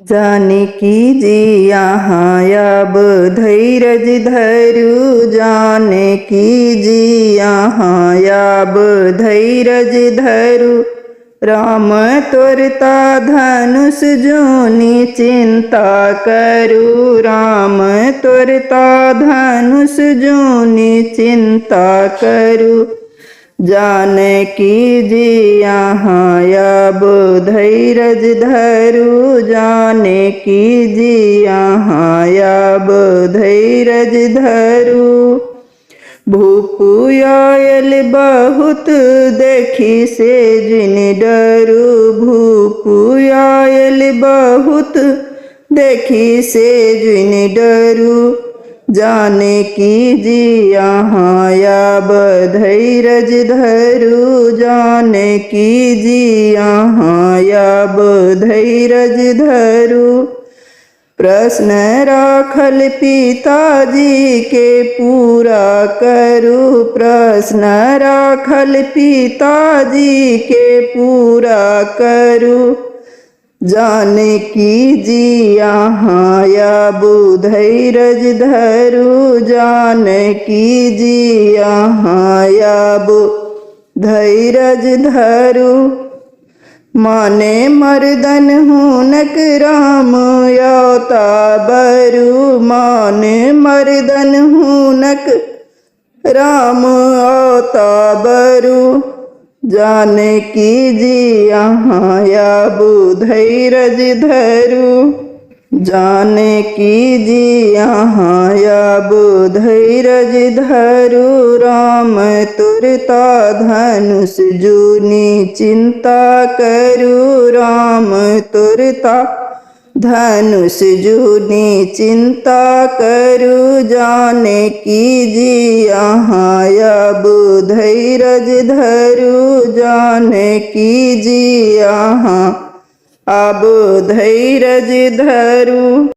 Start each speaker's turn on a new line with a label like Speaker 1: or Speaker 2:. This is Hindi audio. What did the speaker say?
Speaker 1: जानकी जी यहाँ अब धैर्य धरु, जानकी जी यहाँ अब धैर्य धरु। राम तोरता धनुष जोनि चिंता करू, राम तोरता धनुष जोनि चिंता करू। जानकी जी यहाँ अब धैर्य धरु, जानकी जी यहाँ अब धैर्य धरु। भूपु आयल बहुत देखी से जिन डरू, भूपु आयल बहुत देखी से जिन डरू। जानकी जी यहाँ अब धैर्य धरु, जानकी जी यहाँ अब धैर्य धरु। प्रश्न राखल पिताजी के पूरा करू, प्रश्न राखल पिताजी के पूरा करू। जानकी जी यहाँ अब धैर्य धरु, जानकी जी यहाँ अब धैर्य धरु। माने मर्दन हुनक राम योता बरु, माने मर्दन हुनक राम योता बरु। जानकी जी यहाँ अब धैर्य धरु, जानकी जी यहाँ अब धैर्य धरु। राम तुरता धनुष जोनि चिंता करू, राम तुरता धनुष जोनि चिंता करू। जानकी जी यहाँ अब धैर्य धरु, जानकी जी यहाँ अब धैर्य धरु।